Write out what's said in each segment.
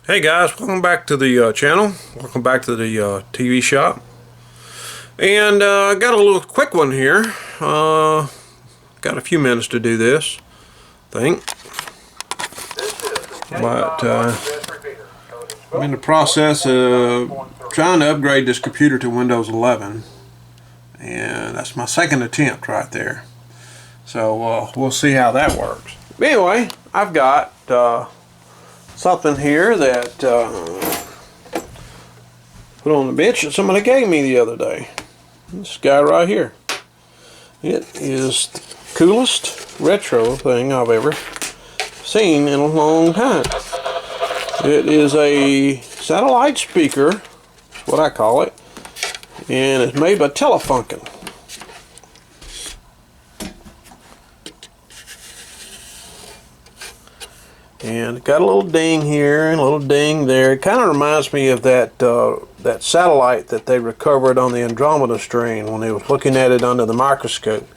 Hey guys, welcome back to the channel. Welcome back to the TV shop. And I got a little quick one here. Got a few minutes to do this, I think. But I'm in the process of trying to upgrade this computer to Windows 11. And that's my second attempt right there. So we'll see how that works. But anyway, I've got something here that put on the bench that somebody gave me the other day. This guy right here. It is the coolest retro thing I've ever seen in a long time. It is a satellite speaker, that's what I call it, and it's made by Telefunken. And it got a little ding here and a little ding there. It kind of reminds me of that that satellite that they recovered on the Andromeda strain when they was looking at it under the microscope.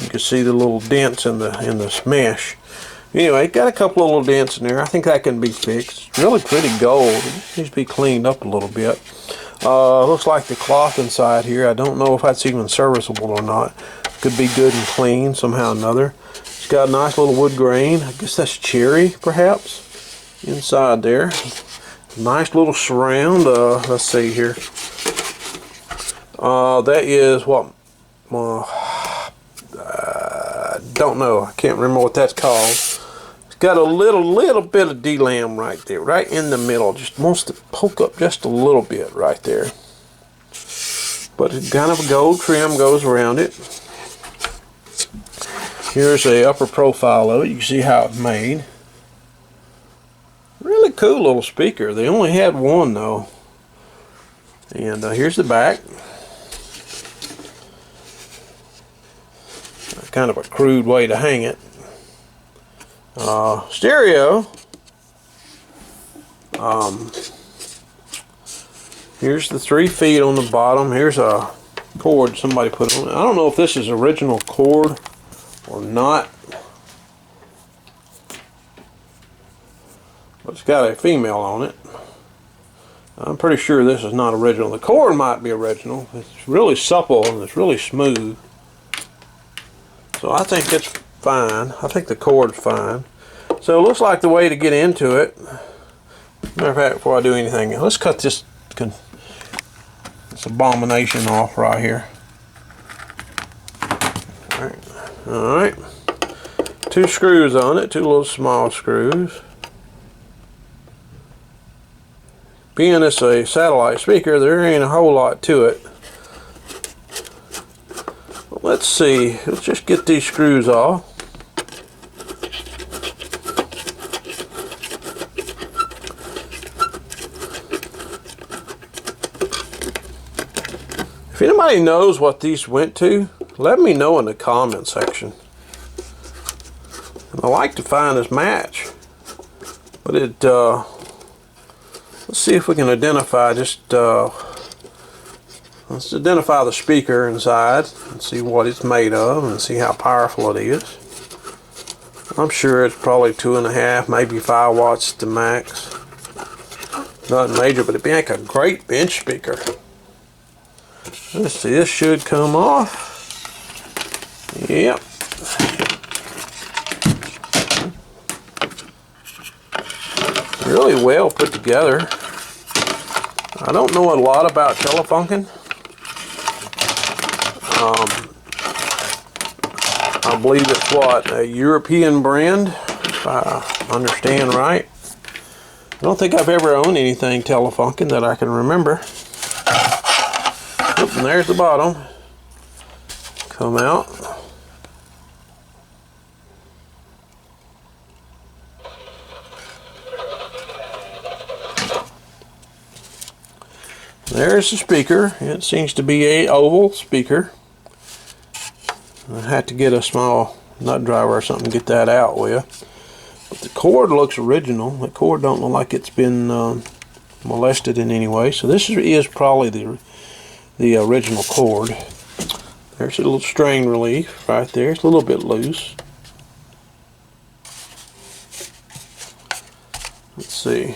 You can see the little dents in this mesh. Anyway, it got a couple of little dents in there. I think that can be fixed. It's really pretty gold. It needs to be cleaned up a little bit. Looks like the cloth inside here, I don't know if that's even serviceable or not. Could be good and clean somehow or another. It's got a nice little wood grain. I guess that's cherry, perhaps, inside there. Nice little surround. Let's see here. That is what? Don't know. I can't remember what that's called. It's got a little bit of DLAM right there, right in the middle. Just wants to poke up just a little bit right there. But it's kind of a gold trim goes around it. Here's a upper profile of it. You can see how it's made. Really cool little speaker. They only had one though. And here's the back. Kind of a crude way to hang it. Stereo. Here's the 3 feet on the bottom. Here's a cord somebody put on it. I don't know if this is original cord or not, but it's got a female on it. I'm pretty sure this is not original. The cord might be original. It's really supple and it's really smooth, so I think it's fine. I think the cord's fine. So it looks like the way to get into it. Matter of fact, before I do anything, let's cut this abomination off right here. Alright, 2 screws on it, 2 little small screws. Being it's a satellite speaker, there ain't a whole lot to it. But let's see, let's just get these screws off. If anybody knows what these went to, let me know in the comment section. I like to find this match, but it let's see if we can identify let's identify the speaker inside and see what it's made of and see how powerful it is. I'm sure it's probably 2.5, maybe 5 watts to max. Nothing major, but it'd be like a great bench speaker. Let's see, this should come off. Yep. Really well put together. I don't know a lot about Telefunken. I believe it's what, a European brand, if I understand right. I don't think I've ever owned anything Telefunken that I can remember. Oop, and there's the bottom. Come out. There's the speaker. It seems to be a oval speaker. I had to get a small nut driver or something to get that out with. But the cord looks original. The cord don't look like it's been molested in any way. So this is probably the original cord. There's a little strain relief right there. It's a little bit loose. Let's see.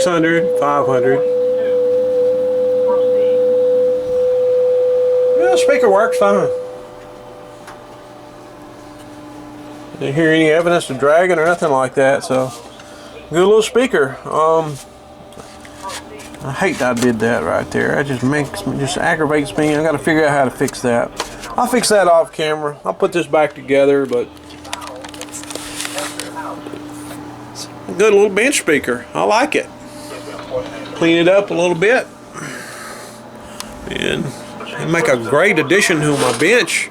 600, 500. Yeah, the speaker works fine. Didn't hear any evidence of dragging or nothing like that, so good little speaker. I hate that I did that right there. It just aggravates me. I got to figure out how to fix that. I'll fix that off camera. I'll put this back together, but it's a good little bench speaker. I like it. Clean it up a little bit, and make a great addition to my bench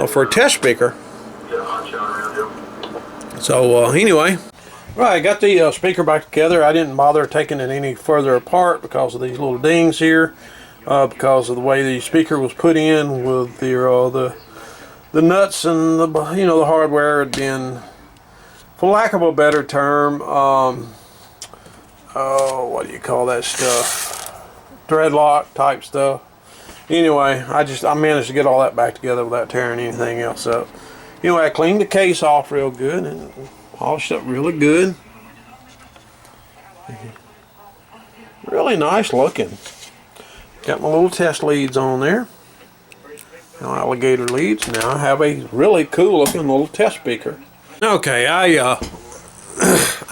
for a test speaker. So anyway, right, I got the speaker back together. I didn't bother taking it any further apart because of these little dings here, because of the way the speaker was put in with the nuts and the the hardware had been, for lack of a better term, what do you call that stuff? Threadlock type stuff. Anyway, I managed to get all that back together without tearing anything else up. Anyway, I cleaned the case off real good and polished up really good. Really nice looking. Got my little test leads on there. Alligator leads. Now I have a really cool looking little test speaker. Okay, I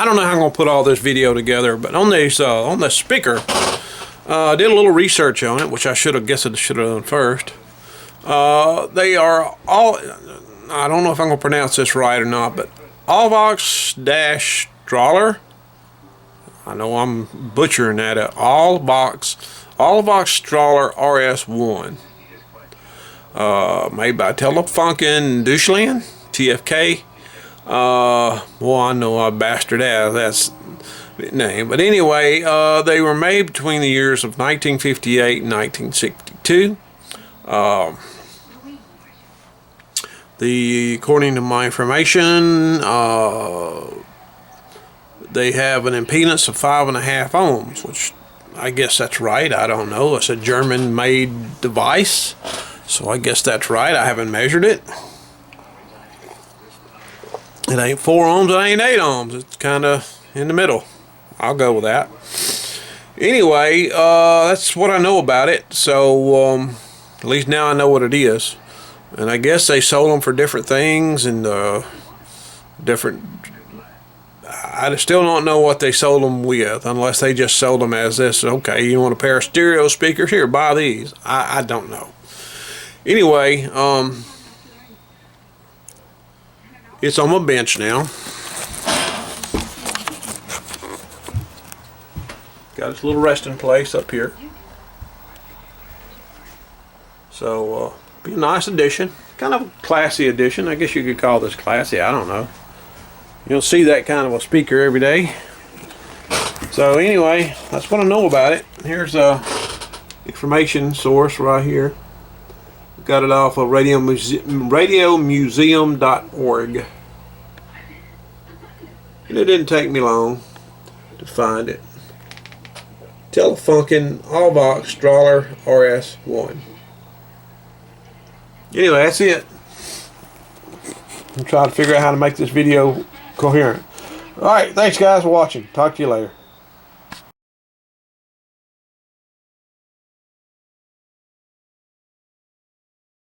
don't know how I'm gonna put all this video together, but on the speaker, I did a little research on it, which I should have done first. They are all, I don't know if I'm going to pronounce this right or not, but Allvox-Strahler. I know I'm butchering that. Allvox-Strahler RS1. Made by Telefunken Satelite, TFK. Well, I know I bastard out. That's the name. But anyway, they were made between the years of 1958 and 1962. According to my information, they have an impedance of 5.5 ohms, which I guess that's right. I don't know. It's a German-made device, so I guess that's right. I haven't measured it. It ain't 4 ohms. It ain't 8 ohms. It's kind of in the middle. I'll go with that. Anyway, that's what I know about it. So at least now I know what it is. And I guess they sold them for different things and different. I still don't know what they sold them with, unless they just sold them as this. Okay, you want a pair of stereo speakers? Here, buy these. I don't know. Anyway, it's on my bench now. Got its little resting place up here. So, be a nice addition. Kind of a classy addition. I guess you could call this classy. I don't know. You don't see that kind of a speaker every day. So anyway, that's what I know about it. Here's a information source right here. Got it off of radiomuseum.org. And it didn't take me long to find it. Telefunken Allvox-Strahler RS1. Anyway, that's it. I'm trying to figure out how to make this video coherent. Alright, thanks guys for watching. Talk to you later.